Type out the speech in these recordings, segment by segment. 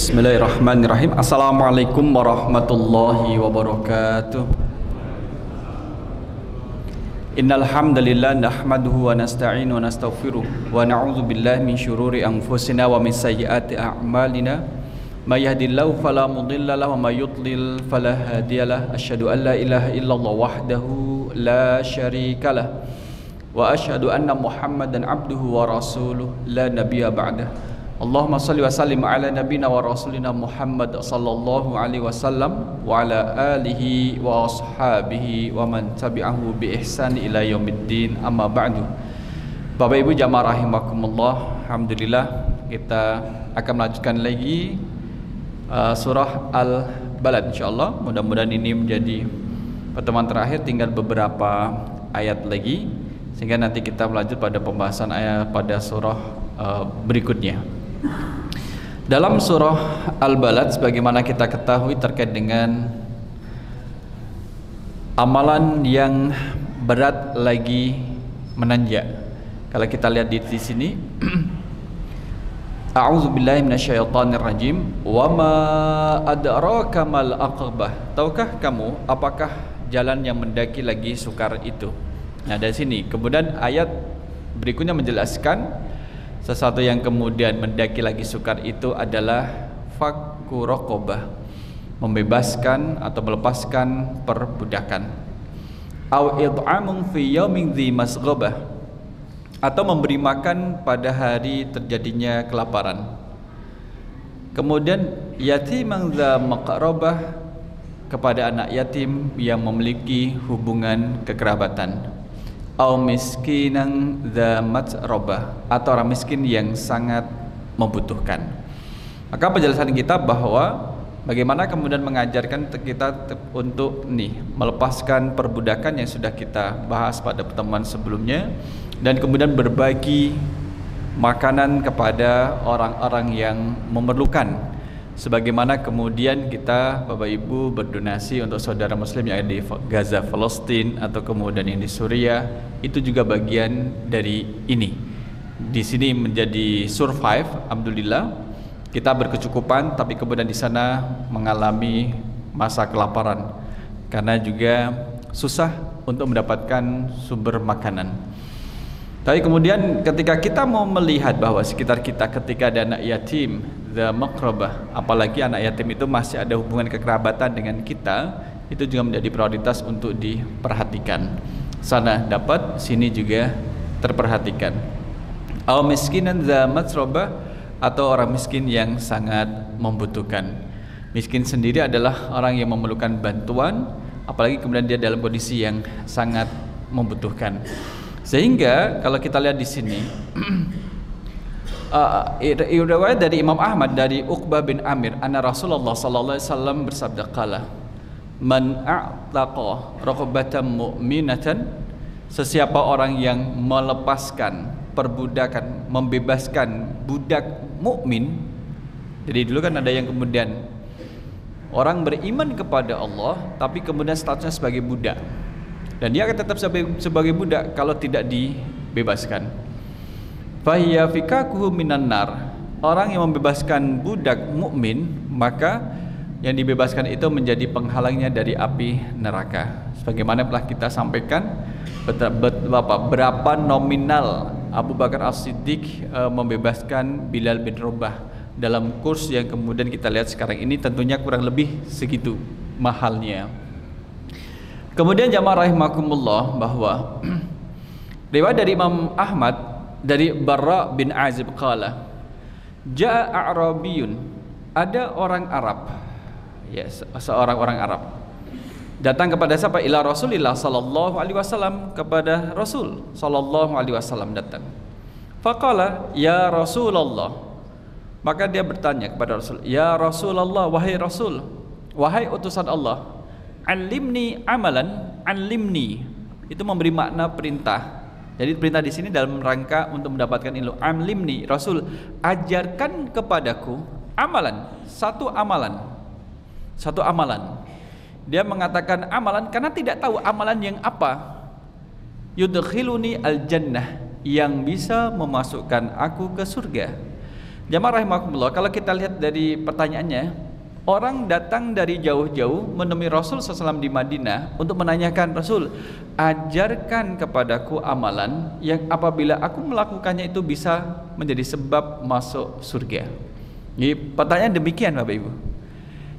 Bismillahirrahmanirrahim. Assalamualaikum warahmatullahi wabarakatuh. Innal hamdalillah nahmaduhu wa nasta'inu wa nastaghfiruh wa na'udzu billahi min syururi anfusina wa min sayyiati a'malina. May yahdihillahu fala mudilla lahu wa may yudlil fala hadiyalah. Asyhadu an la ilaha illallah wahdahu la syarikalah wa asyhadu anna Muhammadan abduhu wa rasuluh la nabiyya ba'dah. Allahumma salli wa sallim ala nabina wa rasulina Muhammad sallallahu alaihi wasallam wa ala alihi wa ashabihi wa man tabi'ahu bi ihsan ila yaumiddin, amma ba'du. Bapak Ibu jamaah rahimakumullah, alhamdulillah kita akan melanjutkan lagi surah Al-Balad insyaallah. Mudah-mudahan ini menjadi pertemuan terakhir, tinggal beberapa ayat lagi sehingga nanti kita melanjut pada pembahasan ayat pada surah berikutnya. Dalam surah Al-Balad sebagaimana kita ketahui terkait dengan amalan yang berat lagi menanjak. Kalau kita lihat di sini A'udzubillahi minasyaitonirrajim. Wa ma adraka mal aqabah. Tahukah kamu apakah jalan yang mendaki lagi sukar itu? Nah, dari sini kemudian ayat berikutnya menjelaskan sesuatu yang kemudian mendaki lagi sukar itu adalah fakku raqabah, membebaskan atau melepaskan perbudakan. Au id'amun fi yaumin dzi masghabah, atau memberi makan pada hari terjadinya kelaparan. Kemudian yatiman dza maqrabah, kepada anak yatim yang memiliki hubungan kekerabatan. Au miskinan dza matrabah, atau orang miskin yang sangat membutuhkan. Maka penjelasan kita bahwa bagaimana kemudian mengajarkan kita untuk melepaskan perbudakan yang sudah kita bahas pada pertemuan sebelumnya, dan kemudian berbagi makanan kepada orang-orang yang memerlukan. Sebagaimana kemudian kita Bapak Ibu berdonasi untuk saudara muslim yang ada di Gaza, Palestina, atau kemudian yang di Suriah, itu juga bagian dari ini. Di sini menjadi survive, alhamdulillah kita berkecukupan, tapi kemudian di sana mengalami masa kelaparan karena juga susah untuk mendapatkan sumber makanan. Tapi kemudian ketika kita mau melihat bahwa sekitar kita ketika ada anak yatim, the makrabah, apalagi anak yatim itu masih ada hubungan kekerabatan dengan kita, itu juga menjadi prioritas untuk diperhatikan. Sana dapat, sini juga terperhatikan. Al miskinan the makrabah, atau orang miskin yang sangat membutuhkan. Miskin sendiri adalah orang yang memerlukan bantuan, apalagi kemudian dia dalam kondisi yang sangat membutuhkan. Sehingga kalau kita lihat di sini riwayat dari Imam Ahmad dari Uqbah bin Amir, anna Rasulullah sallallahu alaihi wasallam bersabda qala man a'taqa raqabatan mu'minatan, sesiapa orang yang melepaskan perbudakan, membebaskan budak mukmin. Jadi dulu kan ada yang kemudian orang beriman kepada Allah tapi kemudian statusnya sebagai budak, dan dia akan tetap sebagai budak kalau tidak dibebaskan. Fahiya fikakuhu minan nar, orang yang membebaskan budak mukmin, maka yang dibebaskan itu menjadi penghalangnya dari api neraka. Sebagaimana telah kita sampaikan berapa nominal Abu Bakar As-Siddiq membebaskan Bilal bin Rabah dalam kurs yang kemudian kita lihat sekarang ini, tentunya kurang lebih segitu mahalnya. Kemudian jamaah rahimakumullah bahwa riwayat dari Imam Ahmad dari Barra bin Azib qala ja'a a'rabiyun, ada orang Arab, ya, seorang orang Arab datang kepada siapa? Ila Rasulillah sallallahu alaihi wasallam, kepada Rasul sallallahu alaihi wasallam datang. Faqala ya Rasulullah, maka dia bertanya kepada Rasul, ya Rasulullah, wahai Rasul, wahai utusan Allah, alimni amalan, alimni itu memberi makna perintah. Jadi perintah di sini dalam rangka untuk mendapatkan ilmu. Alimni, Rasul, ajarkan kepadaku amalan, satu amalan. Satu amalan. Dia mengatakan amalan karena tidak tahu amalan yang apa. Yudkhiluni al-jannah, yang bisa memasukkan aku ke surga. Jamaah rahimakumullah, kalau kita lihat dari pertanyaannya, orang datang dari jauh-jauh menemui Rasul SAW di Madinah untuk menanyakan, Rasul, ajarkan kepadaku amalan yang apabila aku melakukannya itu bisa menjadi sebab masuk surga. Jadi pertanyaan demikian Bapak Ibu.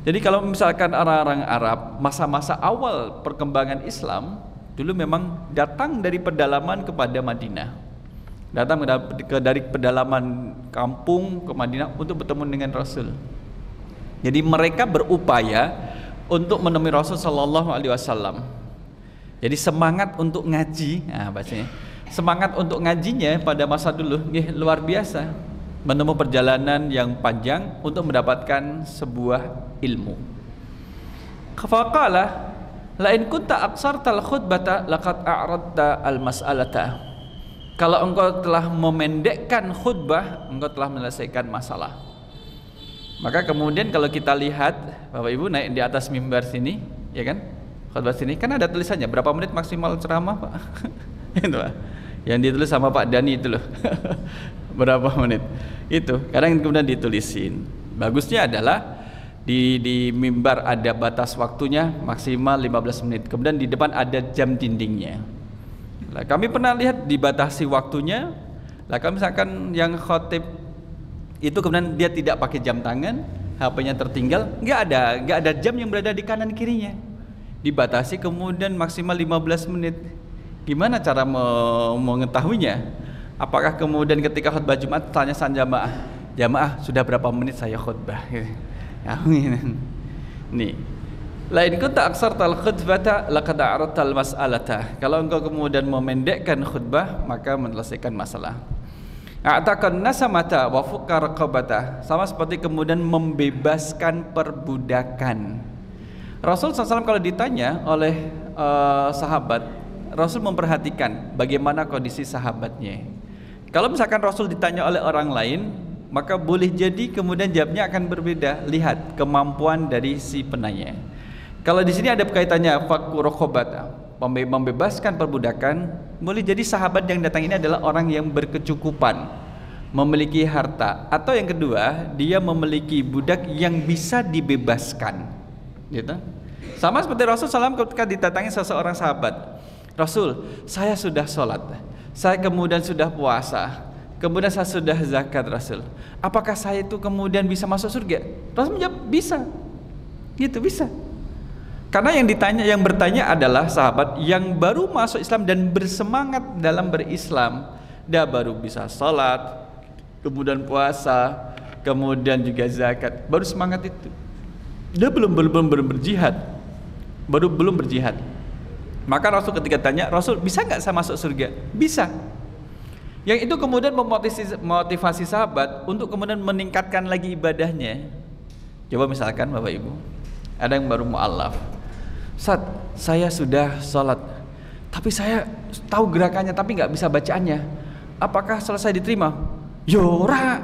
Jadi kalau misalkan orang-orang Arab masa-masa awal perkembangan Islam dulu memang datang dari pedalaman kepada Madinah, datang dari pedalaman kampung ke Madinah untuk bertemu dengan Rasul. Jadi mereka berupaya untuk menemui Rasul Sallallahu Alaihi Wasallam. Jadi semangat untuk ngaji, bahasanya semangat untuk ngajinya pada masa dulu luar biasa, menempuh perjalanan yang panjang untuk mendapatkan sebuah ilmu. Faqala la in kunta aqsartal khutbata laqad a'radta al mas'alata. Kalau engkau telah memendekkan khutbah, engkau telah menyelesaikan masalah. Maka kemudian kalau kita lihat Bapak Ibu naik di atas mimbar sini, ya kan? Khutbah sini kan ada tulisannya berapa menit maksimal ceramah, Pak. Itu Pak. Yang ditulis sama Pak Dani itu loh. Berapa menit. Itu kadang kemudian ditulisin. Bagusnya adalah di mimbar ada batas waktunya maksimal 15 menit. Kemudian di depan ada jam dindingnya. Lah, kami pernah lihat dibatasi waktunya. Lah, kalau misalkan yang khotib itu kemudian dia tidak pakai jam tangan, HP-nya tertinggal, nggak ada jam yang berada di kanan kirinya. Dibatasi kemudian maksimal 15 menit. Gimana cara mengetahuinya? Apakah kemudian ketika khutbah Jumat tanya sama jamaah sudah berapa menit saya khutbah? Nih. Lain kunta aksartal khutbata laqad a'radtal mas'alata. Kalau engkau kemudian memendekkan khutbah, maka menyelesaikan masalah. A'taqan nasamata wa fukka raqabata. Sama seperti kemudian membebaskan perbudakan. Rasul SAW kalau ditanya oleh sahabat, Rasul memperhatikan bagaimana kondisi sahabatnya. Kalau misalkan Rasul ditanya oleh orang lain, maka boleh jadi kemudian jawabnya akan berbeda. Lihat kemampuan dari si penanya. Kalau di sini ada kaitannya fakku raqabata, membebaskan perbudakan, boleh jadi sahabat yang datang ini adalah orang yang berkecukupan, memiliki harta, atau yang kedua dia memiliki budak yang bisa dibebaskan, gitu. Sama seperti Rasul SAW ketika didatangi seseorang sahabat, Rasul, saya sudah sholat, saya kemudian sudah puasa, kemudian saya sudah zakat, Rasul. Apakah saya itu kemudian bisa masuk surga? Rasul menjawab bisa, gitu bisa. Karena yang bertanya adalah sahabat yang baru masuk Islam dan bersemangat dalam berislam. Dia baru bisa sholat, kemudian puasa, kemudian juga zakat. Baru semangat itu. Dia belum berjihad. Belum berjihad. Maka Rasul ketika tanya, Rasul bisa nggak saya masuk surga? Bisa. Yang itu kemudian memotivasi sahabat untuk kemudian meningkatkan lagi ibadahnya. Coba misalkan Bapak Ibu, ada yang baru mu'alaf. Ustaz, saya sudah sholat, tapi saya tahu gerakannya tapi nggak bisa bacaannya. Apakah selesai diterima? Yora,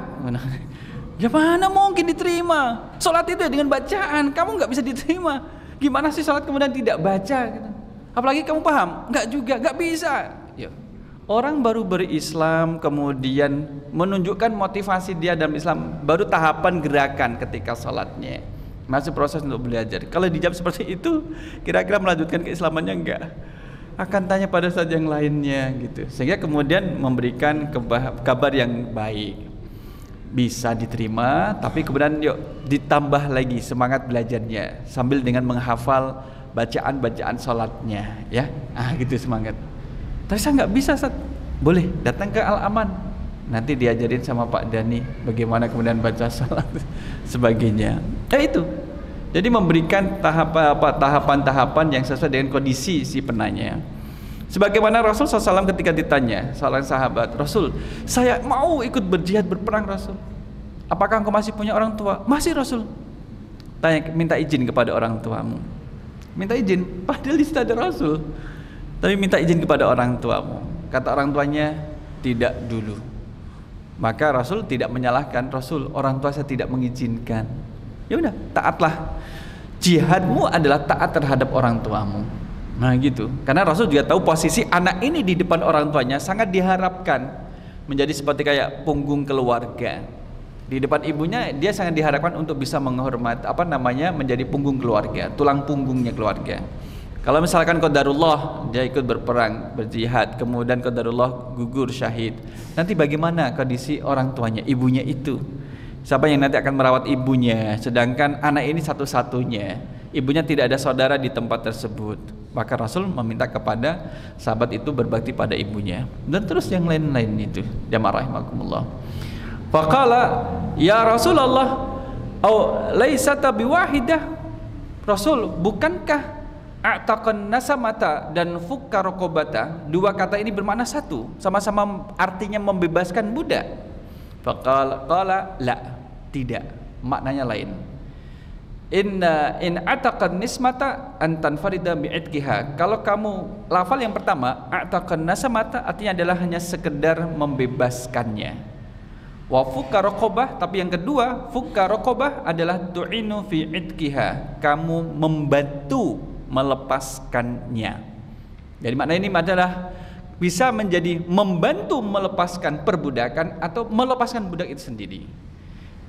ya mana mungkin diterima? Sholat itu ya dengan bacaan, kamu nggak bisa diterima. Gimana sih sholat kemudian tidak baca? Apalagi kamu paham? Nggak juga, nggak bisa. Ya. Orang baru berislam kemudian menunjukkan motivasi dia dalam Islam, baru tahapan gerakan ketika sholatnya. Masih proses untuk belajar. Kalau dijawab seperti itu, kira-kira melanjutkan keislamannya enggak? Akan tanya pada saat yang lainnya gitu. Sehingga kemudian memberikan kabar yang baik. Bisa diterima, tapi kemudian yuk ditambah lagi semangat belajarnya sambil dengan menghafal bacaan-bacaan sholatnya, ya. Gitu semangat. Tapi saya nggak bisa, Ustaz. Boleh datang ke Al-Aman. Nanti diajarin sama Pak Dani bagaimana kemudian baca salat sebagainya. Itu. Jadi memberikan tahapan-tahapan yang sesuai dengan kondisi si penanya. Sebagaimana Rasul SAW ketika ditanya seorang sahabat, Rasul, saya mau ikut berjihad berperang Rasul. Apakah engkau masih punya orang tua? Masih Rasul. Tanya, minta izin kepada orang tuamu. Minta izin, padahal di situ ada Rasul. Tapi minta izin kepada orang tuamu. Kata orang tuanya, tidak dulu. Maka Rasul tidak menyalahkan, Rasul, orang tua saya tidak mengizinkan. Ya udah, taatlah. Jihadmu adalah taat terhadap orang tuamu. Nah gitu. Karena Rasul juga tahu posisi anak ini di depan orang tuanya sangat diharapkan menjadi seperti kayak punggung keluarga. Di depan ibunya dia sangat diharapkan untuk bisa menghormat menjadi punggung keluarga, tulang punggungnya keluarga. Kalau misalkan qadarullah dia ikut berperang, berjihad, kemudian qadarullah gugur syahid, nanti bagaimana kondisi orang tuanya, ibunya itu? Siapa yang nanti akan merawat ibunya? Sedangkan anak ini satu-satunya, ibunya tidak ada saudara di tempat tersebut. Maka Rasul meminta kepada sahabat itu berbakti pada ibunya. Dan terus yang lain-lain itu. Jamaah rahimakumullah. Faqala ya Rasulullah au laisata biwahidah. Rasul, bukankah a'taqan nasamata dan fukka raqabata, dua kata ini bermakna satu, sama-sama artinya membebaskan budak? Faqala la, tidak, maknanya lain. In ataqan nismata an tanfarida bi'itqiha. Kalau kamu lafal yang pertama a'taqan nasamata artinya adalah hanya sekedar membebaskannya. Wa fukka raqabah, tapi yang kedua fukka raqabah adalah tu'inu fi itqiha, kamu membantu melepaskannya. Jadi makna ini adalah bisa menjadi membantu melepaskan perbudakan atau melepaskan budak itu sendiri.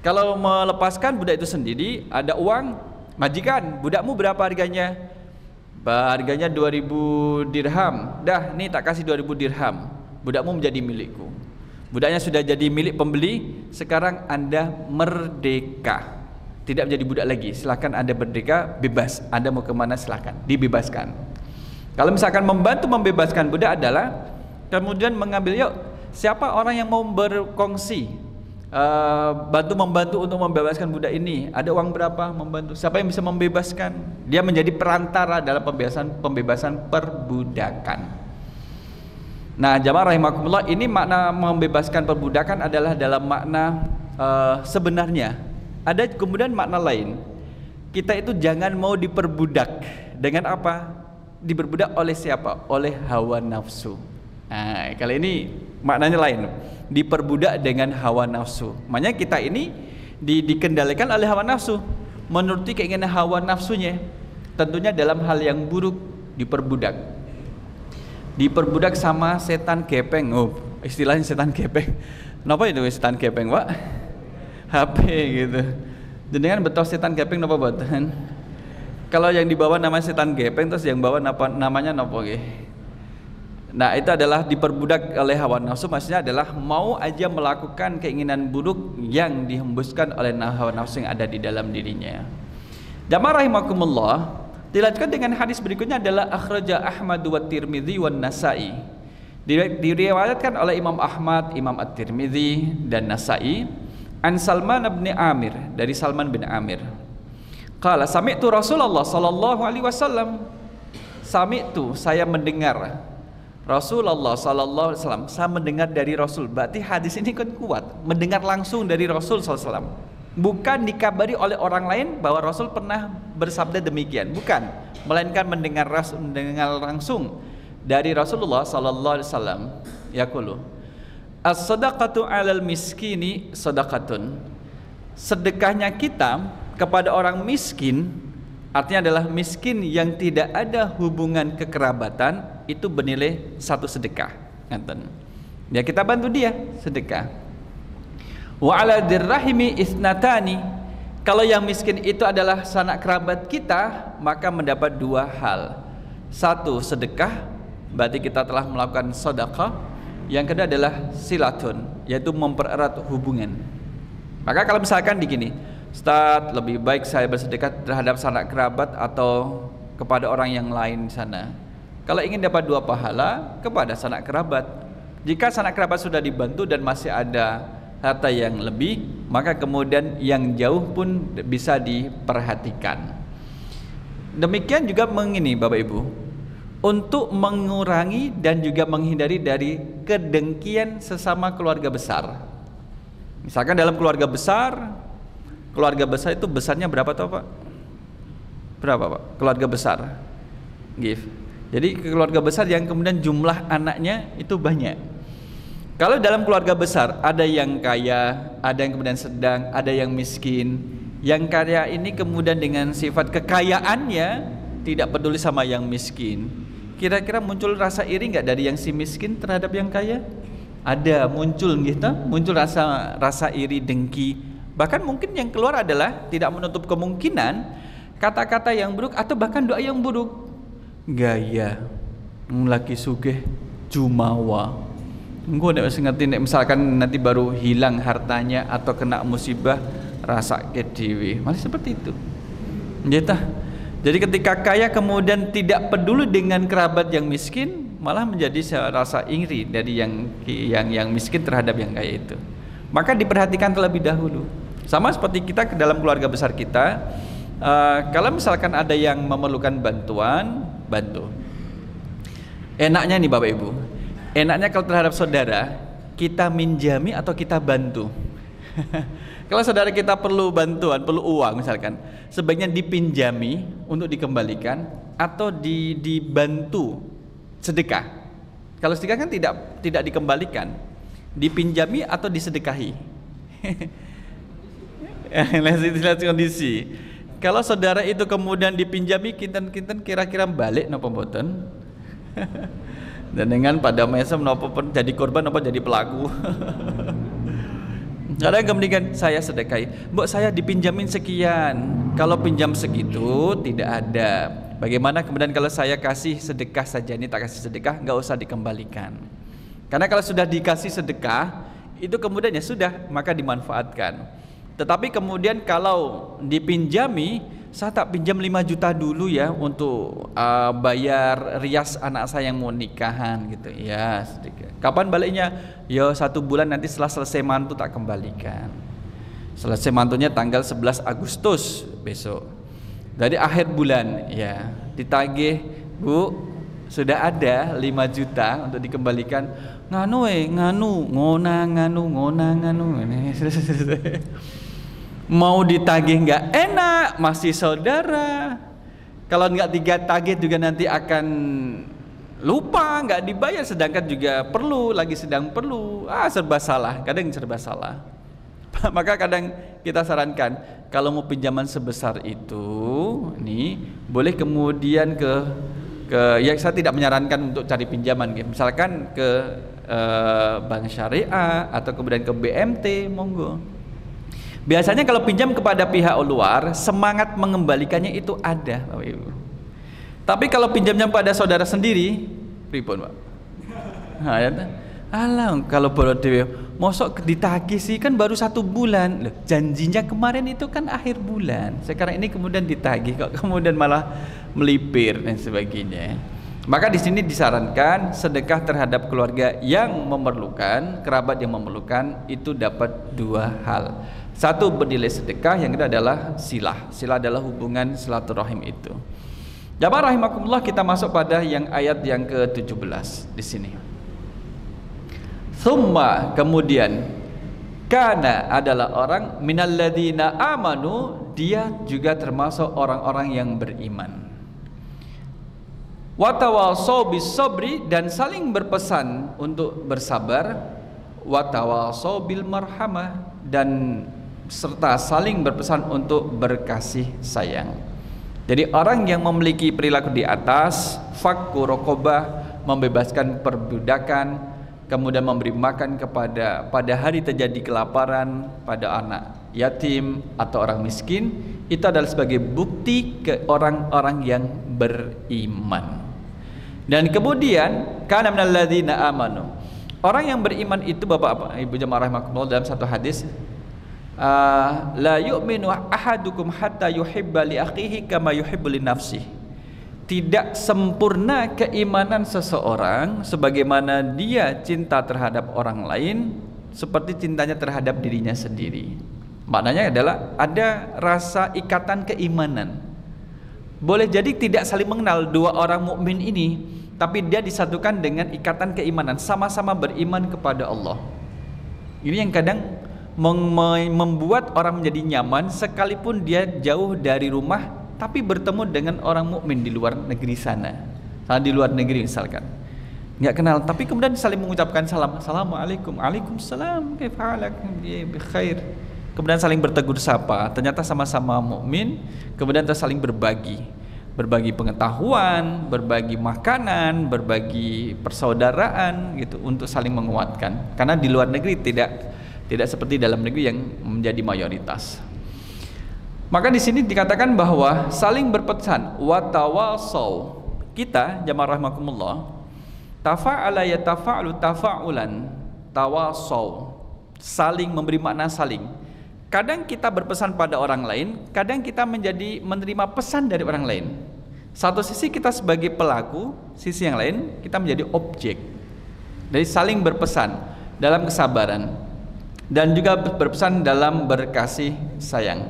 Kalau melepaskan budak itu sendiri, ada uang, majikan, budakmu berapa harganya? Harganya 2000 dirham. Dah, nih tak kasih 2000 dirham. Budakmu menjadi milikku. Budaknya sudah jadi milik pembeli, sekarang Anda merdeka. Tidak menjadi budak lagi. Silakan Anda merdeka, bebas. Anda mau kemana silakan, dibebaskan. Kalau misalkan membantu membebaskan budak adalah kemudian mengambil, yuk siapa orang yang mau berkongsi membantu untuk membebaskan budak ini, ada uang berapa membantu, siapa yang bisa membebaskan, dia menjadi perantara dalam pembebasan perbudakan. Nah jamaah rahimakumullah, ini makna membebaskan perbudakan adalah dalam makna sebenarnya. Ada kemudian makna lain, kita itu jangan mau diperbudak. Dengan apa? Diperbudak oleh siapa? Oleh hawa nafsu. Nah kali ini maknanya lain, diperbudak dengan hawa nafsu. Makanya kita ini dikendalikan oleh hawa nafsu, menuruti keinginan hawa nafsunya, tentunya dalam hal yang buruk, diperbudak sama setan gepeng. Oh, istilahnya setan gepeng. Kenapa itu setan gepeng, Pak? HP gitu. Jenengan betul setan gepeng napa boten? Kalau yang dibawa namanya setan gepeng, terus yang bawa namanya napa nggih? Nah, itu adalah diperbudak oleh hawa nafsu, maksudnya adalah mau aja melakukan keinginan buruk yang dihembuskan oleh hawa nafsu yang ada di dalam dirinya. Jamaah rahimakumullah, dilanjutkan dengan hadis berikutnya adalah akhraja Ahmad wa Tirmidzi wa Nasa'i. Diriwayatkan oleh Imam Ahmad, Imam At-Tirmidzi dan Nasa'i an Salman bin Amir, dari Salman bin Amir. Qala sami'tu Rasulullah sallallahu alaihi wasallam. Sami'tu, saya mendengar Rasulullah sallallahu alaihi wasallam, saya mendengar dari Rasul. Berarti hadis ini kan kuat, mendengar langsung dari Rasul sallallahu alaihi wasallam. Bukan dikabari oleh orang lain bahwa Rasul pernah bersabda demikian, bukan, melainkan mendengar langsung dari Rasulullah sallallahu alaihi wasallam. Yaqulu as-sadaqatu 'alal miskini sadaqatun. Sedekahnya kita kepada orang miskin, artinya adalah miskin yang tidak ada hubungan kekerabatan, itu bernilai satu sedekah. Ya kita bantu dia sedekah. Wa 'ala dirrahimi isnatani. Kalau yang miskin itu adalah sanak kerabat kita, maka mendapat dua hal. Satu, sedekah, berarti kita telah melakukan sedekah. Yang kedua adalah silatun, yaitu mempererat hubungan. Maka kalau misalkan begini, Ustaz, lebih baik saya bersedekah terhadap sanak kerabat atau kepada orang yang lain di sana. Kalau ingin dapat dua pahala, kepada sanak kerabat. Jika sanak kerabat sudah dibantu dan masih ada harta yang lebih, maka kemudian yang jauh pun bisa diperhatikan. Demikian juga mengini Bapak Ibu, untuk mengurangi dan juga menghindari dari kedengkian sesama keluarga besar. Misalkan dalam keluarga besar itu besarnya berapa toh Pak? Berapa Pak? Keluarga besar. Give. Jadi keluarga besar yang kemudian jumlah anaknya itu banyak. Kalau dalam keluarga besar ada yang kaya, ada yang kemudian sedang, ada yang miskin. Yang kaya ini kemudian dengan sifat kekayaannya tidak peduli sama yang miskin. Kira-kira muncul rasa iri nggak dari yang si miskin terhadap yang kaya? Ada, muncul gitu, muncul rasa iri, dengki, Bahkan mungkin yang keluar adalah tidak menutup kemungkinan kata-kata yang buruk atau bahkan doa yang buruk. Gaya laki sugih jumawa. Engko nek wis ngerti nek misalkan nanti baru hilang hartanya atau kena musibah rasa dhewe. Malah seperti itu. Nggih tah. Jadi ketika kaya kemudian tidak peduli dengan kerabat yang miskin, malah menjadi rasa iri dari yang miskin terhadap yang kaya itu. Maka diperhatikan terlebih dahulu. Sama seperti kita ke dalam keluarga besar kita, kalau misalkan ada yang memerlukan bantuan, bantu. Enaknya nih Bapak Ibu, enaknya kalau terhadap saudara kita minjami atau kita bantu. Kalau saudara kita perlu bantuan, perlu uang misalkan, sebaiknya dipinjami untuk dikembalikan atau dibantu sedekah. Kalau sedekah kan tidak dikembalikan, dipinjami atau disedekahi. Lihat kondisi. Kalau saudara itu kemudian dipinjami, kinten-kinten kira-kira balik napa mboten? Dan dengan pada masa menapa jadi korban apa jadi pelaku. Ada yang kemudian saya sedekahi, mbok saya dipinjamin sekian, kalau pinjam segitu tidak ada. Bagaimana kemudian kalau saya kasih sedekah saja, ini tak kasih sedekah, nggak usah dikembalikan. Karena kalau sudah dikasih sedekah, itu kemudian ya sudah, maka dimanfaatkan. Tetapi kemudian kalau dipinjami, saya tak pinjam 5 juta dulu ya untuk bayar rias anak saya yang mau nikahan gitu ya. Kapan baliknya? Ya 1 bulan nanti setelah selesai mantu tak kembalikan. Selesai mantunya tanggal 11 Agustus besok. Dari akhir bulan ya ditagih, Bu, sudah ada 5 juta untuk dikembalikan. Nganu mau ditagih nggak enak, masih saudara. Kalau nggak tagih juga nanti akan lupa, nggak dibayar, sedangkan juga sedang perlu. Serba salah, kadang serba salah. Maka kadang kita sarankan kalau mau pinjaman sebesar itu, nih boleh kemudian ya saya tidak menyarankan untuk cari pinjaman, misalkan ke bank syariah atau kemudian ke BMT, monggo. Biasanya kalau pinjam kepada pihak luar, semangat mengembalikannya itu ada, Bapak Ibu. Tapi kalau pinjamnya pada saudara sendiri, pripun, Pak? Nah, ya, alah, kalau baru dewe, mosok ditagih sih kan baru 1 bulan. Loh, janjinya kemarin itu kan akhir bulan. Sekarang ini kemudian ditagih, kok kemudian malah melipir dan sebagainya. Maka di sini disarankan sedekah terhadap keluarga yang memerlukan, kerabat yang memerlukan, itu dapat 2 hal. 1 bernilai sedekah, yang kedua adalah silah. Silah adalah hubungan silaturahim itu. Jamaah rahimakumullah, kita masuk pada yang ayat yang ke-17 di sini. Tsumma, kemudian, kana adalah orang minalladzina amanu, dia juga termasuk orang-orang yang beriman. Wa tawassaw bis sabri, dan saling berpesan untuk bersabar. Wa tawassaw bil marhamah, dan serta saling berpesan untuk berkasih sayang. Jadi orang yang memiliki perilaku di atas, fakku raqabah, membebaskan perbudakan, kemudian memberi makan pada hari terjadi kelaparan pada anak yatim atau orang miskin, itu adalah sebagai bukti ke orang-orang yang beriman. Dan kemudian kana minalladzina amanu, orang yang beriman itu Bapak Ibu jemaah rahimakumullah, dalam satu hadis, la yu'minu ahadukum hatta yuhibba li akhihi kama yuhibbu li nafsihi. Tidak sempurna keimanan seseorang sebagaimana dia cinta terhadap orang lain seperti cintanya terhadap dirinya sendiri. Maknanya adalah ada rasa ikatan keimanan. Boleh jadi tidak saling mengenal 2 orang mukmin ini, tapi dia disatukan dengan ikatan keimanan, sama-sama beriman kepada Allah. Ini yang kadang membuat orang menjadi nyaman sekalipun dia jauh dari rumah, tapi bertemu dengan orang mukmin di luar negeri sana. Di luar negeri misalkan, nggak kenal, tapi kemudian saling mengucapkan salam, assalamualaikum, waalaikumsalam, kaifalak, bikhair. Kemudian saling bertegur sapa, ternyata sama-sama mukmin. Kemudian saling berbagi pengetahuan, berbagi makanan, berbagi persaudaraan gitu, untuk saling menguatkan. Karena di luar negeri tidak seperti dalam negeri yang menjadi mayoritas. Maka di sini dikatakan bahwa saling berpesan, watawasau. Kita jamaah rahimakumullah, tafa'ala yatafa'alu tafa'ulan, tawasau, saling memberi makna saling. Kadang kita berpesan pada orang lain, kadang kita menerima pesan dari orang lain. Satu sisi kita sebagai pelaku, sisi yang lain kita menjadi objek. Dari saling berpesan dalam kesabaran dan juga berpesan dalam berkasih sayang.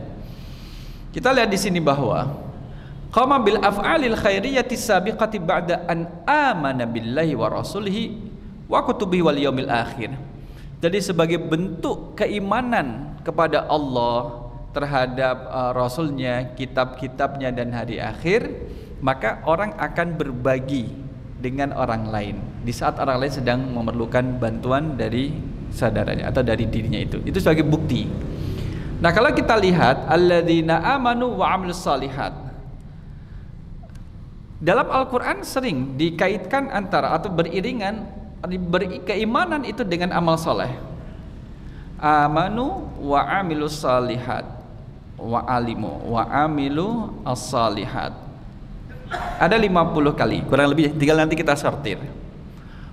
Kita lihat di sini bahwa qama bil af'alil khairiyyati sabiqati ba'da an amana billahi wa rasulihi wa kutubihi wal yaumil akhir. Jadi sebagai bentuk keimanan kepada Allah, terhadap Rasulnya, kitab-kitabnya dan hari akhir, maka orang akan berbagi dengan orang lain di saat orang lain sedang memerlukan bantuan dari saudaranya atau dari dirinya itu sebagai bukti. Nah, kalau kita lihat alladzina amanu wa amilus shalihat, dalam Al-Quran sering dikaitkan antara atau beriringan keimanan itu dengan amal soleh. Amanu wa amilus shalihat wa alimu wa amilu as-salihat. Ada 50 kali, kurang lebih, tinggal nanti kita sortir.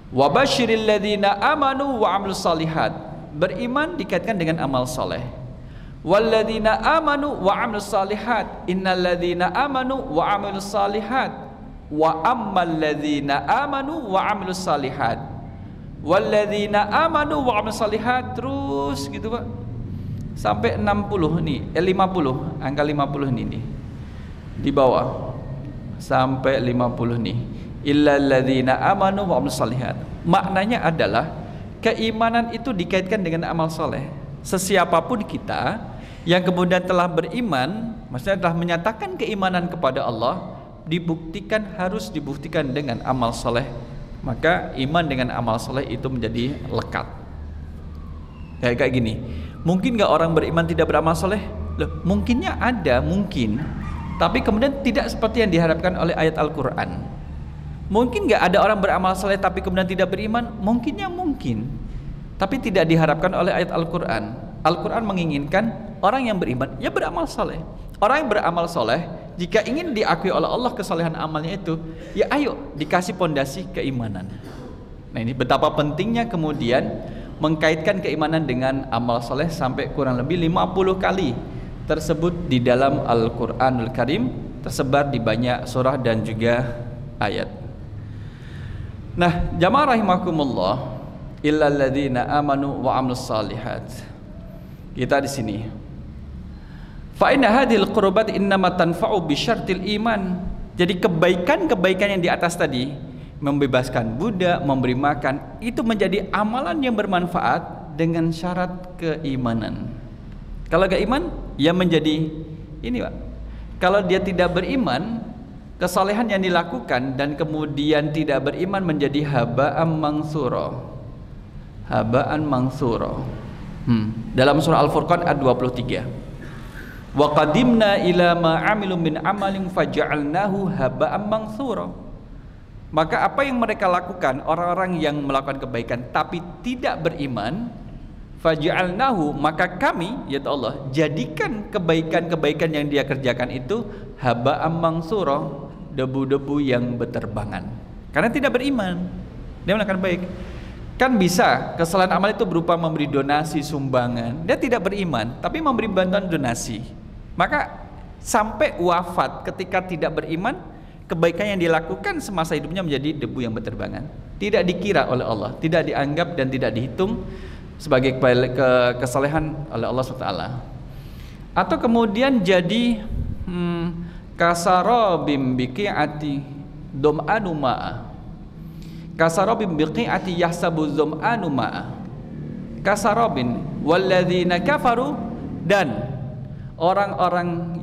Wa basyiril ladzina amanu wa amilus shalihat, beriman dikaitkan dengan amal soleh. Walladzina amanu wa amilus shalihat innal ladzina amanu wa amilus shalihat wa ammal ladzina amanu wa amilus shalihat walladzina amanu wa amilus shalihat, terus gitu Pak, sampai 60 nih, 50, angka 50 nih di bawah sampai 50 nih, illal ladzina amanu wa amilus shalihat. Maknanya adalah keimanan itu dikaitkan dengan amal soleh. Sesiapapun kita yang kemudian telah beriman, maksudnya telah menyatakan keimanan kepada Allah, harus dibuktikan dengan amal soleh. Maka iman dengan amal soleh itu menjadi lekat. Kayak gini, mungkin gak orang beriman tidak beramal soleh? Loh, mungkinnya ada, mungkin, tapi kemudian tidak seperti yang diharapkan oleh ayat Al-Quran. Mungkin gak ada orang beramal soleh tapi kemudian tidak beriman? Mungkinnya mungkin, tapi tidak diharapkan oleh ayat Al-Quran. Al-Quran menginginkan orang yang beriman ya beramal soleh. Orang yang beramal soleh, jika ingin diakui oleh Allah kesolehan amalnya itu, ya ayo dikasih pondasi keimanan. Nah, ini betapa pentingnya kemudian mengkaitkan keimanan dengan amal soleh sampai kurang lebih 50 kali tersebut di dalam Al-Quranul Karim, tersebar di banyak surah dan juga ayat. Nah, jamaah rahimakumullah, illal ladzina amanu wa amilus shalihat. Kita di sini. Fa inna hadhil qurbat innama tanfa'u bi syartil iman. Jadi kebaikan-kebaikan yang di atas tadi, membebaskan budak, memberi makan, itu menjadi amalan yang bermanfaat dengan syarat keimanan. Kalau gak iman, ya menjadi ini Pak. Kalau dia tidak beriman, kesalehan yang dilakukan dan kemudian tidak beriman menjadi haba'an mansura. Haba'an mansura. Dalam surah Al-Furqan ayat 23. Wa qadimna ila ma 'amilu min amalin faja'alnahu haba'an mansura. Maka apa yang mereka lakukan, orang-orang yang melakukan kebaikan tapi tidak beriman, faja'alnahu, maka kami, yaitu Allah, jadikan kebaikan-kebaikan yang dia kerjakan itu haba'an mansura, debu-debu yang berterbangan. Karena tidak beriman, dia melakukan baik. Kan bisa kesalahan amal itu berupa memberi donasi, sumbangan. Dia tidak beriman tapi memberi bantuan donasi, maka sampai wafat ketika tidak beriman, kebaikan yang dilakukan semasa hidupnya menjadi debu yang berterbangan, tidak dikira oleh Allah, tidak dianggap dan tidak dihitung sebagai kesalehan oleh Allah SWT. Atau kemudian jadi kasarabim biqi'ati dom'anu ma'a, kasarabin biqi'ati yahsabu dzam'anu ma'a, kasarabin walladzina kafaru, dan orang-orang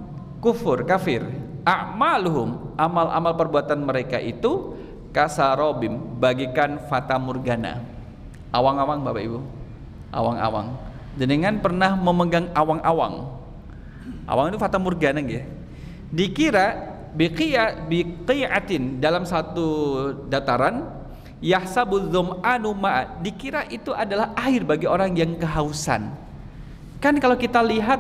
kafir, a'maluhum, amal-amal perbuatan mereka itu kasarabim, bagikan fata morgana, awang-awang Bapak Ibu, awang-awang. Jenengan pernah memegang awang-awang? Awang itu fata morgana nggih. Dikira biqi'atin, dalam satu dataran Yahsabu dzam'anu ma'a, dikira itu adalah air bagi orang yang kehausan. Kan kalau kita lihat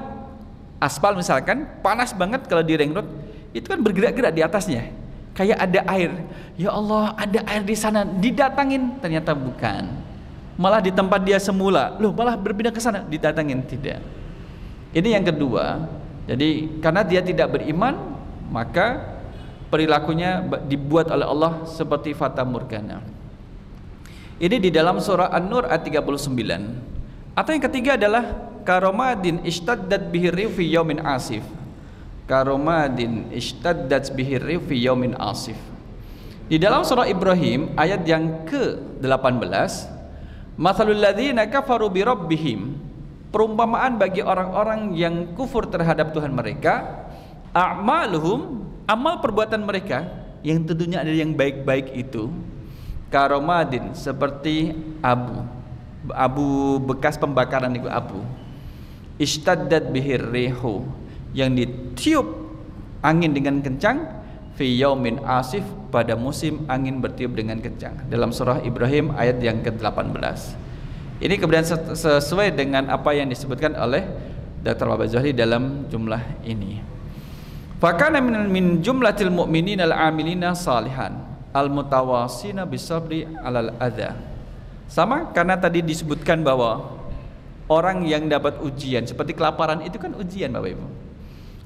aspal misalkan panas banget, kalau di ring road itu kan bergerak-gerak di atasnya, kayak ada air. Ya Allah, ada air di sana, didatangin, ternyata bukan. Malah di tempat dia semula, loh malah berpindah ke sana, didatangin, tidak. Ini yang kedua. Jadi karena dia tidak beriman, maka perilakunya dibuat oleh Allah seperti fata morgana. Ini di dalam surah An-Nur ayat 39. Atau yang ketiga adalah karomadin ishtaddat bihi fi yaumin asif. Karomadin ishtaddat bihi fi yaumin asif. Di dalam surah Ibrahim ayat yang ke-18, mathalul ladzina kafaru bi rabbihim, perumpamaan bagi orang-orang yang kufur terhadap Tuhan mereka, a'maluhum, amal perbuatan mereka yang tentunya ada yang baik-baik itu, karomadin, seperti abu bekas pembakaran itu, abu ishtaddat bihir rihu, yang ditiup angin dengan kencang, fi yaumin asif, pada musim angin bertiup dengan kencang, dalam surah Ibrahim ayat yang ke-18. Ini kemudian sesuai dengan apa yang disebutkan oleh Dr. Wahab Zuhri dalam jumlah ini. Fakana min jumlatil mu'minin al-amilina salihan al-mutawasina bisabri alal adha. Sama, karena tadi disebutkan bahwa orang yang dapat ujian seperti kelaparan itu kan ujian, Bapak Ibu.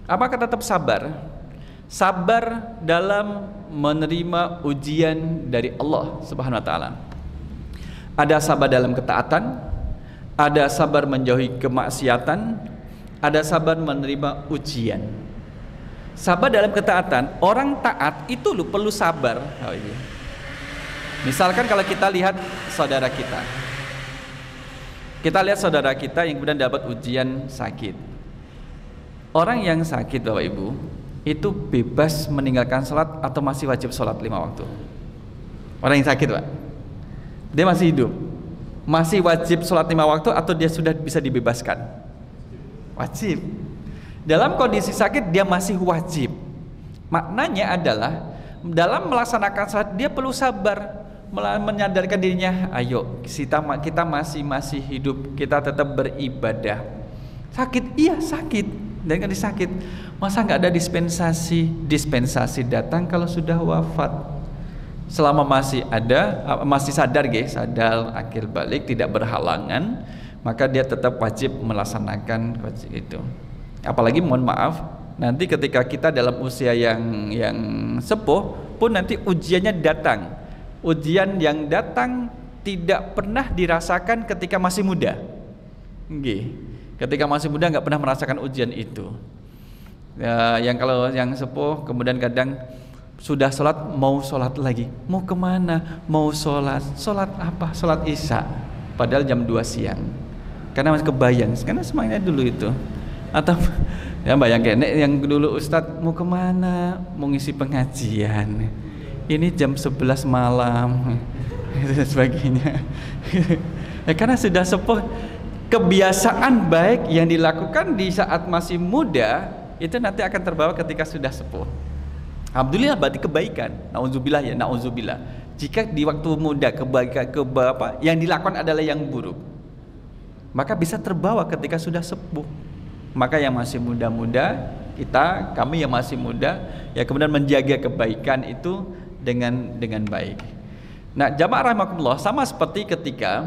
Apakah tetap sabar? Sabar dalam menerima ujian dari Allah Subhanahu wa taala. Ada sabar dalam ketaatan, ada sabar menjauhi kemaksiatan, ada sabar menerima ujian. Sabar dalam ketaatan, orang taat itu lu perlu sabar. Oh iya. Misalkan kalau kita lihat saudara kita, lihat saudara kita yang kemudian dapat ujian sakit. Orang yang sakit, Bapak Ibu, itu bebas meninggalkan sholat atau masih wajib sholat 5 waktu? Orang yang sakit, Pak, dia masih hidup, masih wajib sholat 5 waktu atau dia sudah bisa dibebaskan? Wajib. Dalam kondisi sakit dia masih wajib. Maknanya adalah dalam melaksanakan sholat dia perlu sabar, menyadarkan dirinya, ayo kita masih hidup, kita tetap beribadah. Sakit, iya sakit, dan kan disakit, masa nggak ada dispensasi datang kalau sudah wafat. Selama masih ada, masih sadar akil balik, tidak berhalangan, maka dia tetap wajib melaksanakan wajib itu. Apalagi mohon maaf, nanti ketika kita dalam usia yang sepuh pun nanti ujiannya datang. Ujian yang datang tidak pernah dirasakan ketika masih muda. Ketika masih muda nggak pernah merasakan ujian itu. Ya, yang kalau yang sepuh kemudian kadang sudah sholat, mau sholat lagi, mau kemana? Mau sholat apa? Sholat isya, padahal jam 2 siang. Karena masih kebayang, karena semangatnya dulu itu. Atau ya bayangkan yang dulu Ustadz mau kemana? Mau ngisi pengajian. Ini jam 11 malam dan sebagainya. Ya, karena sudah sepuh, kebiasaan baik yang dilakukan di saat masih muda itu nanti akan terbawa ketika sudah sepuh. Alhamdulillah berarti kebaikan. Nauzubillah ya, nauzubillah. Jika di waktu muda kebaikan yang dilakukan adalah yang buruk, maka bisa terbawa ketika sudah sepuh. Maka yang masih muda-muda, kami yang masih muda, ya kemudian menjaga kebaikan itu dengan baik. Nah, jamaah rahimakumullah, sama seperti ketika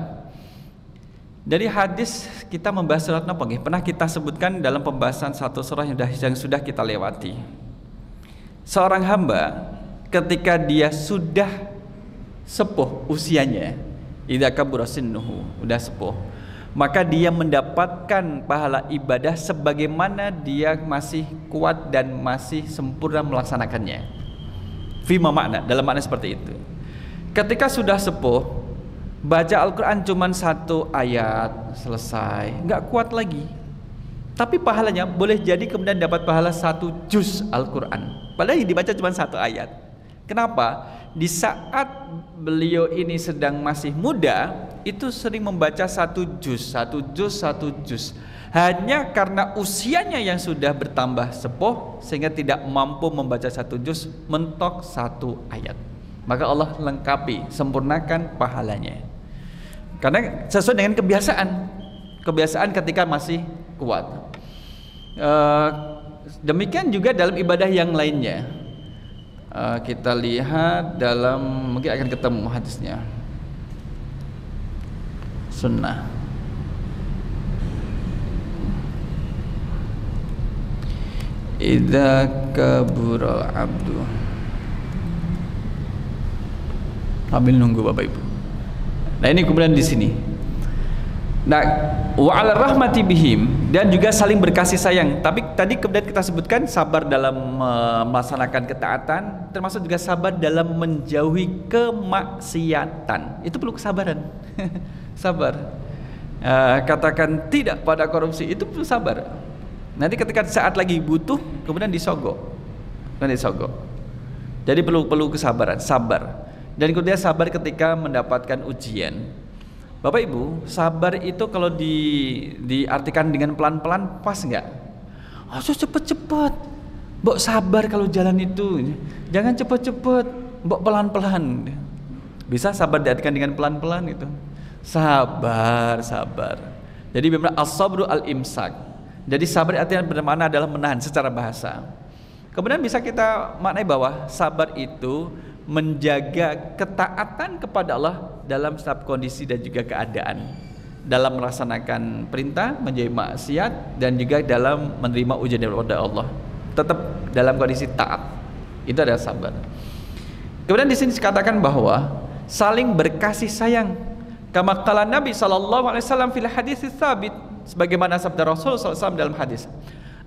dari hadis kita membahas surat apa? Pernah kita sebutkan dalam pembahasan satu surah yang sudah kita lewati. Seorang hamba ketika dia sudah sepuh usianya, idza kabura sinnuhu, udah sepuh, maka dia mendapatkan pahala ibadah sebagaimana dia masih kuat dan masih sempurna melaksanakannya. Fima makna, dalam makna seperti itu. Ketika sudah sepuh, baca Al-Quran cuma 1 ayat selesai, nggak kuat lagi, tapi pahalanya boleh jadi kemudian dapat pahala 1 juz Al-Quran, padahal yang dibaca cuma 1 ayat. Kenapa? Di saat beliau ini sedang masih muda, itu sering membaca 1 juz, hanya karena usianya yang sudah bertambah sepuh sehingga tidak mampu membaca 1 juz, mentok 1 ayat. maka Allah lengkapi, sempurnakan pahalanya. Karena sesuai dengan kebiasaan ketika masih kuat. Demikian juga dalam ibadah yang lainnya. Kita lihat dalam, mungkin akan ketemu hadisnya, sunnah. Idza kabural abdu, sambil nunggu Bapak Ibu. Nah ini kemudian di sini. Nah, wa 'ala rahmati bihim, dan juga saling berkasih sayang. Tapi tadi kemudian kita sebutkan sabar dalam melaksanakan ketaatan, termasuk juga sabar dalam menjauhi kemaksiatan. Itu perlu kesabaran. Sabar. Katakan tidak pada korupsi, itu perlu sabar. Nanti ketika saat lagi butuh kemudian disogok. Jadi perlu kesabaran, sabar. Dan kemudian sabar ketika mendapatkan ujian. Bapak Ibu, sabar itu kalau diartikan dengan pelan-pelan pas enggak? Harus cepet-cepet. Mbok sabar kalau jalan itu. Jangan cepet-cepet, mbok pelan-pelan. Bisa sabar diartikan dengan pelan-pelan itu. Sabar. Jadi benar as-sabru al-imsak. Jadi sabar artinya bermakna adalah menahan secara bahasa. Kemudian bisa kita maknai bahwa sabar itu menjaga ketaatan kepada Allah dalam setiap kondisi dan juga keadaan, dalam melaksanakan perintah, menjauhi maksiat, dan juga dalam menerima ujian daripada Allah, tetap dalam kondisi taat. Itu adalah sabar. Kemudian di sini dikatakan bahwa saling berkasih sayang, kama qala Nabi sallallahu alaihi wasallam fil hadits tsabit, sebagaimana sabda Rasul sallallahu alaihi wasallam dalam hadis,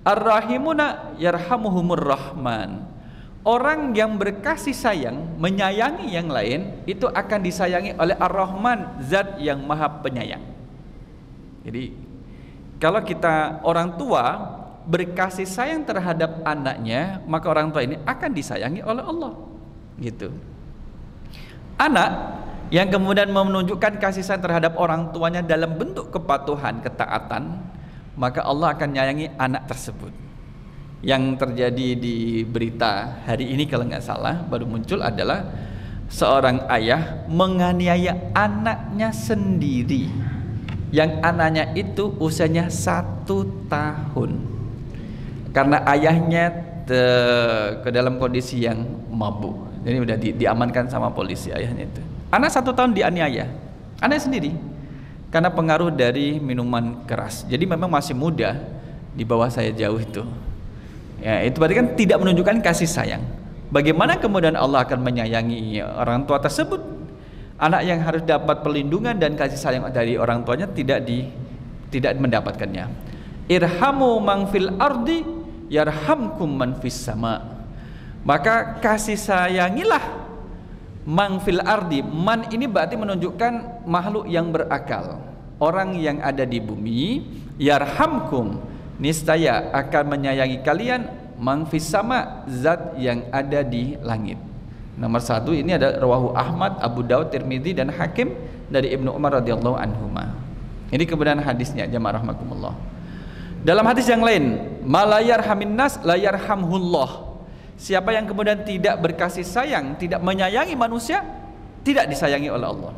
ar-rahimuna yarhamuhumur rahman. Orang yang berkasih sayang, menyayangi yang lain, itu akan disayangi oleh Ar-Rahman, zat yang maha penyayang. Jadi kalau kita orang tua berkasih sayang terhadap anaknya, maka orang tua ini akan disayangi oleh Allah. Gitu. Anak yang kemudian menunjukkan kasih sayang terhadap orang tuanya dalam bentuk kepatuhan, ketaatan, maka Allah akan menyayangi anak tersebut. Yang terjadi di berita hari ini kalau nggak salah baru muncul adalah seorang ayah menganiaya anaknya sendiri, yang anaknya itu usianya 1 tahun, karena ayahnya ke dalam kondisi yang mabuk. Jadi udah diamankan sama polisi ayahnya itu. Anak 1 tahun dianiaya, anak sendiri, karena pengaruh dari minuman keras. Jadi memang masih muda, di bawah saya jauh itu. Ya, itu berarti kan tidak menunjukkan kasih sayang. Bagaimana kemudian Allah akan menyayangi orang tua tersebut? Anak yang harus dapat perlindungan dan kasih sayang dari orang tuanya tidak mendapatkannya. Irhamu man fil ardi yarhamkum man fis sama. Maka kasih sayangilah man fil ardi. Man ini berarti menunjukkan makhluk yang berakal, orang yang ada di bumi. Yarhamkum, niscaya akan menyayangi kalian, man fis sama, zat yang ada di langit. Nomor 1 ini ada rawahu Ahmad, Abu Daud, Tirmidzi, dan Hakim dari Ibnu Umar radhiyallahu anhuma. Ini kemudian hadisnya, jamaah rahmakumullah. Dalam hadis yang lain, malayarhamin nas layarhamhullah. Siapa yang kemudian tidak berkasih sayang, tidak menyayangi manusia, tidak disayangi oleh Allah.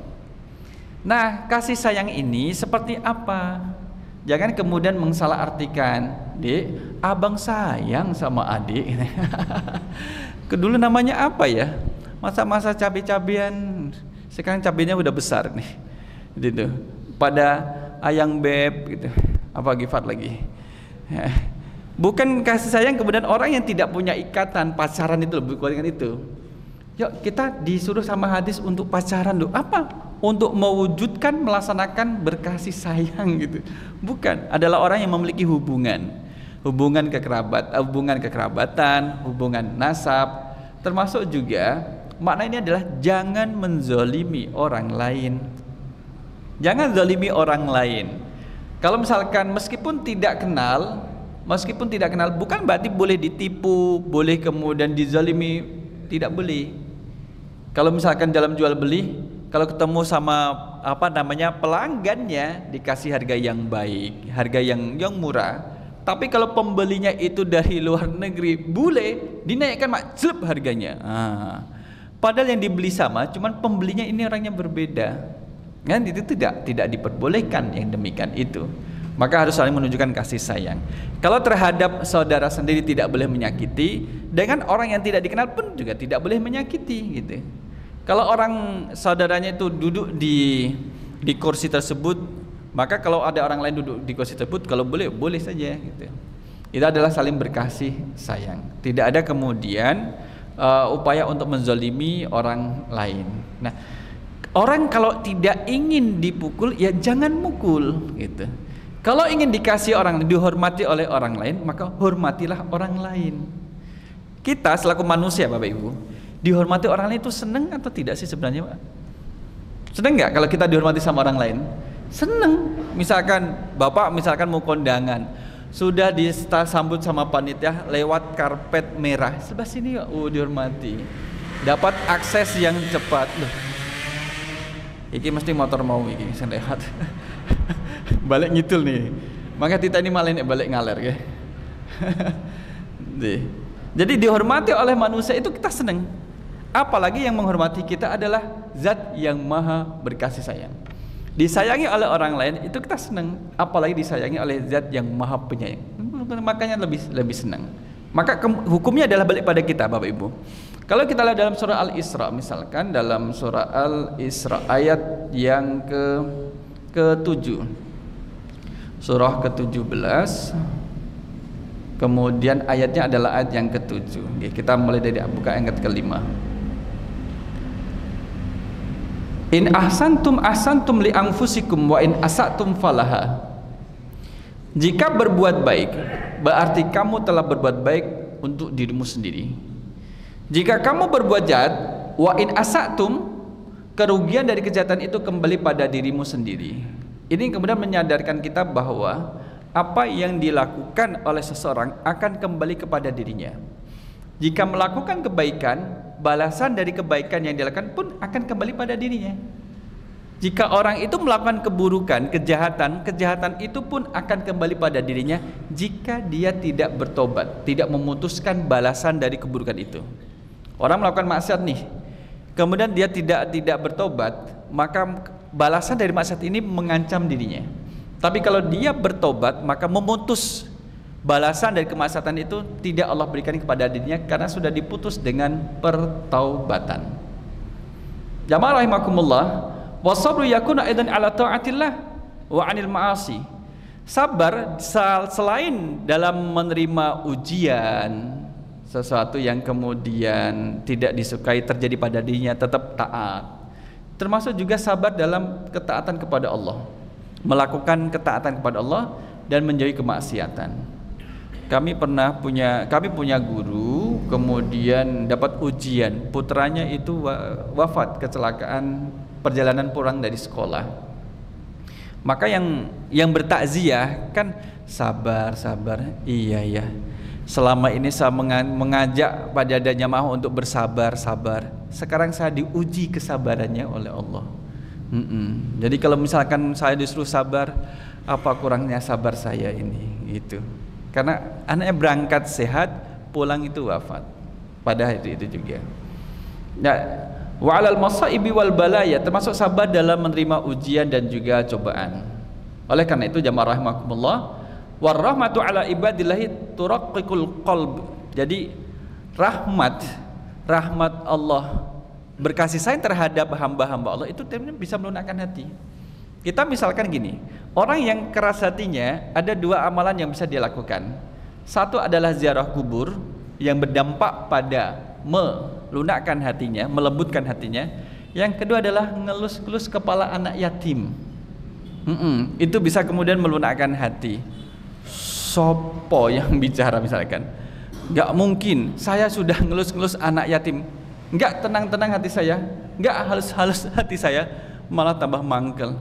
Nah, kasih sayang ini seperti apa? Jangan kemudian mensalahartikan, "Dek, abang sayang sama adik." Kedulu namanya apa ya? Masa-masa cabai-cabian, sekarang cabainya udah besar nih. Gitu. Pada ayang beb gitu. Apa Gifat lagi? Bukan kasih sayang kemudian orang yang tidak punya ikatan pacaran itu, bukan itu. Yuk kita disuruh sama hadis untuk pacaran dulu. Apa? Untuk mewujudkan, melaksanakan berkasih sayang gitu. Bukan, adalah orang yang memiliki hubungan kekerabatan, hubungan nasab, termasuk juga makna ini adalah jangan menzolimi orang lain. Jangan zolimi orang lain. Kalau misalkan meskipun tidak kenal, bukan berarti boleh ditipu, boleh kemudian dizolimi, tidak boleh. Kalau misalkan dalam jual beli, kalau ketemu sama pelanggannya dikasih harga yang baik, harga yang murah. Tapi kalau pembelinya itu dari luar negeri, boleh dinaikkan harganya. Padahal yang dibeli sama, cuman pembelinya ini orangnya berbeda. Kan itu tidak diperbolehkan yang demikian itu. Maka harus saling menunjukkan kasih sayang. Kalau terhadap saudara sendiri tidak boleh menyakiti, dengan orang yang tidak dikenal pun juga tidak boleh menyakiti gitu. Kalau orang saudaranya itu duduk di kursi tersebut, maka kalau ada orang lain duduk di kursi tersebut, kalau boleh saja gitu. Itu adalah saling berkasih sayang. Tidak ada kemudian upaya untuk menzalimi orang lain. Nah, orang kalau tidak ingin dipukul, ya jangan mukul gitu. Kalau ingin dikasih orang, dihormati oleh orang lain, maka hormatilah orang lain. Kita selaku manusia, Bapak Ibu, dihormati orang lain itu senang atau tidak sih sebenarnya, Pak? Senang nggak kalau kita dihormati sama orang lain? Senang. Misalkan Bapak mau kondangan, sudah disambut sama panitia lewat karpet merah, sebelah sini dihormati, dapat akses yang cepat. Loh, iki mesti motor mau iki saya lihat. Balik ngidul nih, maka kita ini malah balik ngaler ya. Jadi dihormati oleh manusia itu kita senang. Apalagi yang menghormati kita adalah zat yang maha berkasih sayang. Disayangi oleh orang lain itu kita senang. Apalagi disayangi oleh zat yang maha penyayang, makanya lebih senang. Maka hukumnya adalah balik pada kita, Bapak Ibu. Kalau kita lihat dalam surah Al-Isra, misalkan dalam surah Al-Isra ayat yang ke-7, surah ke-17, kemudian ayatnya adalah ayat yang ke-7. Oke, kita mulai dari buka ayat ke-5. In ahsantum ahsantum li anfusikum wa in asatum falaha. Jika berbuat baik, berarti kamu telah berbuat baik untuk dirimu sendiri. Jika kamu berbuat jahat, wa in asatum, kerugian dari kejahatan itu kembali pada dirimu sendiri. Ini kemudian menyadarkan kita bahwa apa yang dilakukan oleh seseorang akan kembali kepada dirinya. Jika melakukan kebaikan, balasan dari kebaikan yang dilakukan pun akan kembali pada dirinya. Jika orang itu melakukan keburukan, kejahatan itu pun akan kembali pada dirinya jika dia tidak bertobat, tidak memutuskan balasan dari keburukan itu. Orang melakukan maksiat nih, kemudian dia tidak bertobat, maka balasan dari maksiat ini mengancam dirinya. Tapi kalau dia bertobat, maka memutus balasan dari kemaksiatan itu tidak Allah berikan kepada dirinya karena sudah diputus dengan pertaubatan. Jamaah rahimakumullah, wasabru yakunu aidan ala taatillah wa anil ma'asi. Sabar selain dalam menerima ujian, sesuatu yang kemudian tidak disukai terjadi pada dirinya, tetap taat. Termasuk juga sabar dalam ketaatan kepada Allah, melakukan ketaatan kepada Allah dan menjauhi kemaksiatan. Kami punya guru, kemudian dapat ujian, putranya itu wafat kecelakaan perjalanan pulang dari sekolah. Maka yang bertakziah kan sabar. Iya. Selama ini saya mengajak pada jamaah untuk bersabar. Sekarang saya diuji kesabarannya oleh Allah. Jadi kalau misalkan saya disuruh sabar, apa kurangnya sabar saya ini gitu. Karena anaknya berangkat sehat, pulang itu wafat pada hari itu juga. Nah, wa 'alal masaibi wal balaya, termasuk sabar dalam menerima ujian dan juga cobaan. Oleh karena itu jamaah rahimakumullah, war rahmatu 'ala ibadillahi turaqqiqul qalb. Jadi rahmat Allah, berkasih sayang terhadap hamba-hamba Allah itu bisa melunakkan hati. Kita misalkan gini, orang yang keras hatinya, ada dua amalan yang bisa dia lakukan. Satu adalah ziarah kubur yang berdampak pada melunakkan hatinya, melembutkan hatinya. Yang kedua adalah ngelus-ngelus kepala anak yatim. Itu bisa kemudian melunakkan hati. Sopo yang bicara misalkan, nggak mungkin saya sudah ngelus-ngelus anak yatim, nggak tenang-tenang hati saya, nggak halus-halus hati saya, malah tambah mangkel.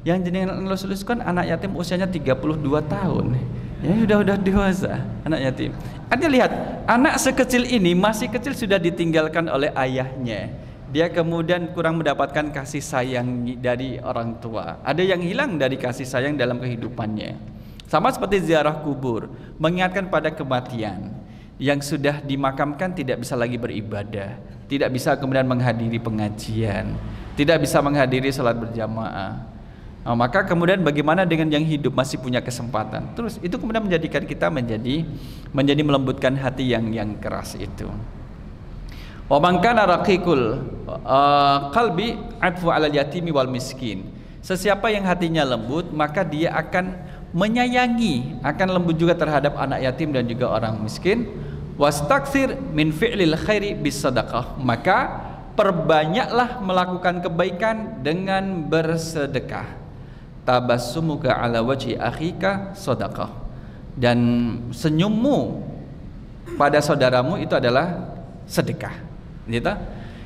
Yang jenengan ngelus-ngelus kan anak yatim usianya 32 tahun, ya sudah dewasa anak yatim. Anda lihat, anak sekecil ini masih kecil sudah ditinggalkan oleh ayahnya. Dia kemudian kurang mendapatkan kasih sayang dari orang tua. Ada yang hilang dari kasih sayang dalam kehidupannya. Sama seperti ziarah kubur, mengingatkan pada kematian. Yang sudah dimakamkan tidak bisa lagi beribadah, tidak bisa kemudian menghadiri pengajian, tidak bisa menghadiri salat berjamaah. Maka kemudian bagaimana dengan yang hidup masih punya kesempatan? Terus itu kemudian menjadikan kita menjadi melembutkan hati yang keras itu. Wa man kana raqiqul qalbi atfu 'alal yatimi wal miskin. Sesiapa yang hatinya lembut, maka dia akan menyayangi, akan lembut juga terhadap anak yatim dan juga orang miskin. Wastakthir min fi'lil khairi bis sadaqah. Maka perbanyaklah melakukan kebaikan dengan bersedekah. Tabassumuka ala wajhi akhika sadaqah. Dan senyummu pada saudaramu itu adalah sedekah. Gitu?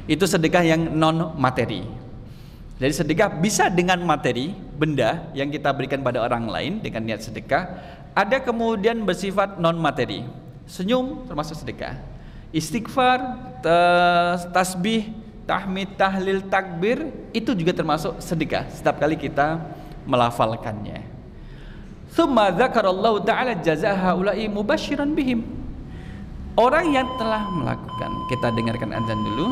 Itu sedekah yang non materi. Jadi sedekah bisa dengan materi, benda yang kita berikan pada orang lain dengan niat sedekah. Ada kemudian bersifat non materi. Senyum termasuk sedekah. Istighfar, tasbih, tahmid, tahlil, takbir itu juga termasuk sedekah setiap kali kita melafalkannya. Tsumma dzakarallahu ta'ala jazaa haula'i mubasyiran bihim. Orang yang telah melakukan, kita dengarkan azan dulu.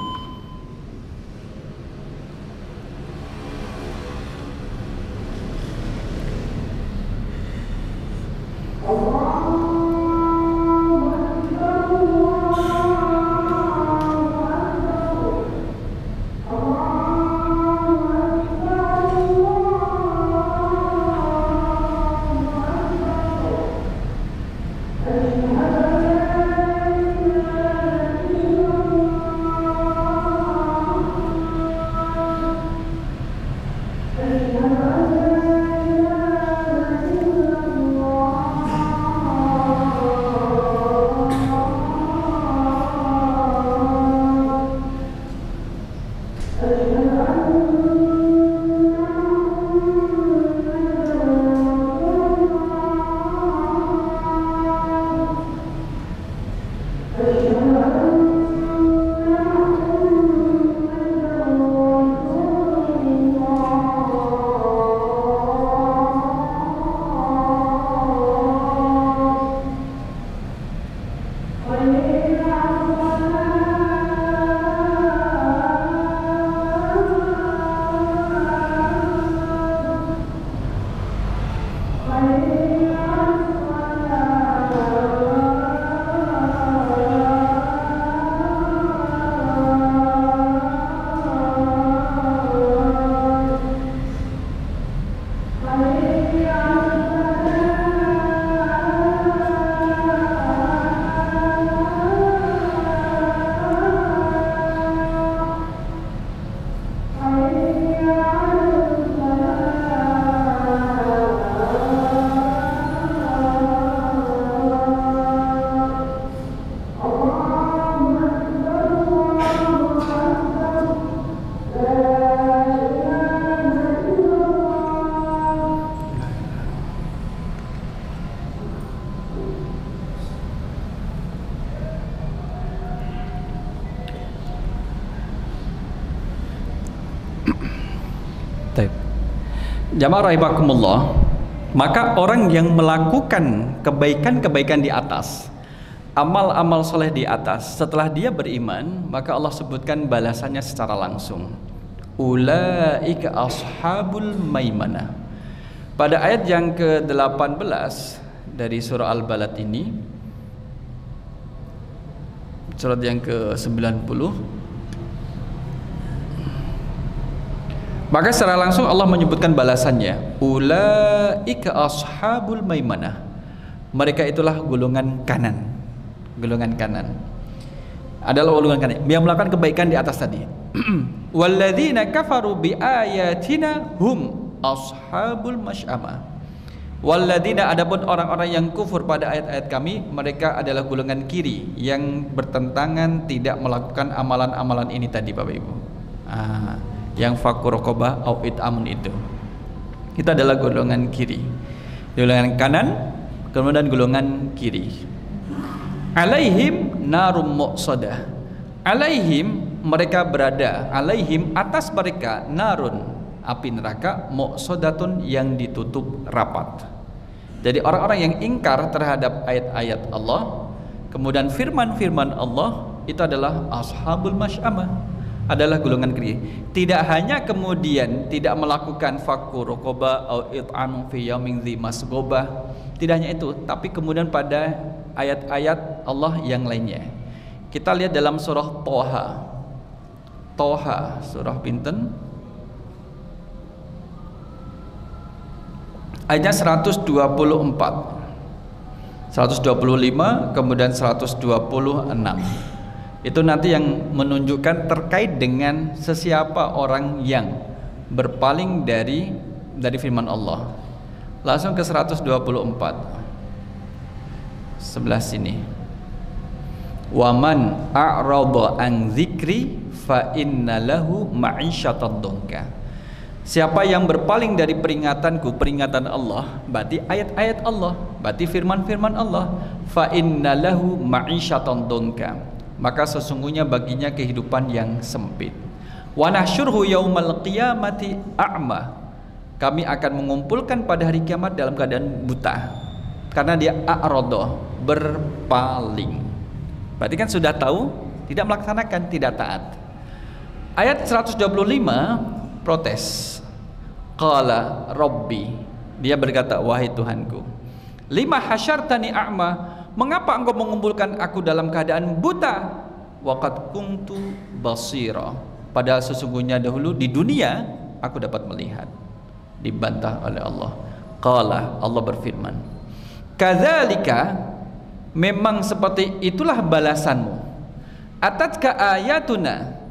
Jamaah rahimakumullah, maka orang yang melakukan kebaikan-kebaikan di atas, amal-amal soleh di atas, setelah dia beriman, maka Allah sebutkan balasannya secara langsung. Ulaika ashabul maimanah. Pada ayat yang ke-18 dari surah Al-Balad ini, surat yang ke-90, maka secara langsung Allah menyebutkan balasannya. Ulaika ashabul maimanah. Mereka itulah golongan kanan. Golongan kanan adalah golongan kanan yang melakukan kebaikan di atas tadi. Walladzina kafaru biayatina hum ashabul masy'amah. Walladzina, adapun orang-orang yang kufur pada ayat-ayat kami, mereka adalah golongan kiri yang bertentangan, tidak melakukan amalan-amalan ini tadi, Bapak Ibu. Yang fakur raqabah au it'amun itu adalah golongan kiri. Golongan kanan, kemudian golongan kiri. Alaihim narum muqsadah. Alaihim, mereka berada, alaihim, atas mereka, narun, api neraka, muqsadatun, yang ditutup rapat. Jadi orang-orang yang ingkar terhadap ayat-ayat Allah, Kemudian firman-firman Allah itu adalah ashabul masy'amah, adalah golongan kiri. Tidak hanya kemudian tidak melakukan fakku raqabah atau it'am fi yaumin dzi masghobah, tidak hanya itu, tapi kemudian pada ayat-ayat Allah yang lainnya. Kita lihat dalam surah Toha, surah pinten? Ayatnya 124, 125, kemudian 126. Itu nanti yang menunjukkan terkait dengan sesiapa orang yang berpaling dari firman Allah. Langsung ke 124, sebelah sini. Waman a'rada an dzikri fa inna lahu ma'isyatan dhanka. Siapa yang berpaling dari peringatanku, peringatan Allah, berarti ayat-ayat Allah, berarti firman-firman Allah, fa inna lahu ma'isyatan dhanka, maka sesungguhnya baginya kehidupan yang sempit. Wa nahsyurhu yaumal qiyamati a'ma, kami akan mengumpulkan pada hari kiamat dalam keadaan buta, karena dia a'rada, berpaling. Berarti kan sudah tahu, tidak melaksanakan, tidak taat. Ayat 125 protes. Qala Rabbi, dia berkata, wahai Tuhanku, lima hasyartani a'ma, mengapa engkau mengumpulkan aku dalam keadaan buta? Waqad kuntu basira, padahal sesungguhnya dahulu di dunia aku dapat melihat. Dibantah oleh Allah. Qala, Allah berfirman, kadzalika, memang seperti itulah balasanmu. Atatka ayatuna,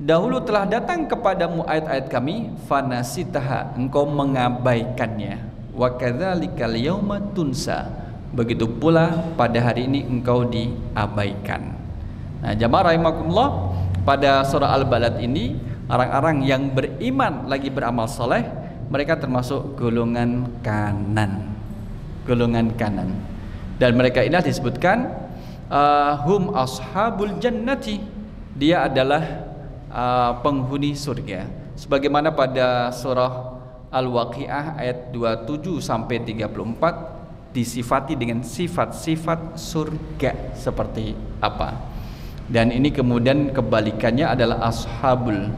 dahulu telah datang kepadamu ayat-ayat kami, fanasitaha, engkau mengabaikannya. Wa kadzalikal yauma tunsa, begitu pula pada hari ini engkau diabaikan. Nah, jamaah rahimakumullah, pada surah Al-Balad ini orang-orang yang beriman lagi beramal soleh, mereka termasuk golongan kanan. Golongan kanan. Dan mereka ini disebutkan hum ashabul jannati, dia adalah penghuni surga, sebagaimana pada surah Al-Waqiah ayat 27 sampai 34 disifati dengan sifat-sifat surga seperti apa. Dan ini kemudian kebalikannya adalah ashabul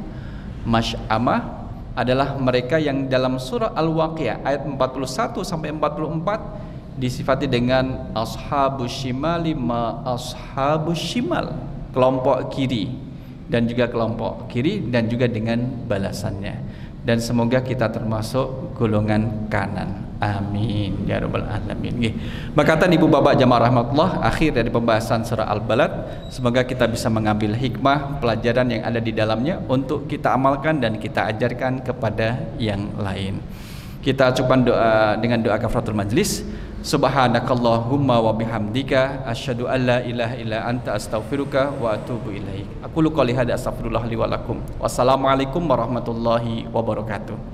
masy'amah, adalah mereka yang dalam surah Al-Waqiah ayat 41 sampai 44 disifati dengan ashabus shimali ma ashabus shimal, kelompok kiri dan juga kelompok kiri, dan juga dengan balasannya. Dan semoga kita termasuk golongan kanan. Amin ya rabbal alamin. Berkatan ibu bapak jamaah rahmatullah, akhir dari pembahasan surah Al-Balad, semoga kita bisa mengambil hikmah pelajaran yang ada di dalamnya untuk kita amalkan dan kita ajarkan kepada yang lain. Kita ucapkan doa dengan doa kafaratul majlis. Subhanakallahumma wa bihamdika asyhadu an la ilaha illa anta astaghfiruka wa atubu ilaik. Aku qouli hadza astaghfirullah li wa lakum. Wassalamualaikum warahmatullahi wabarakatuh.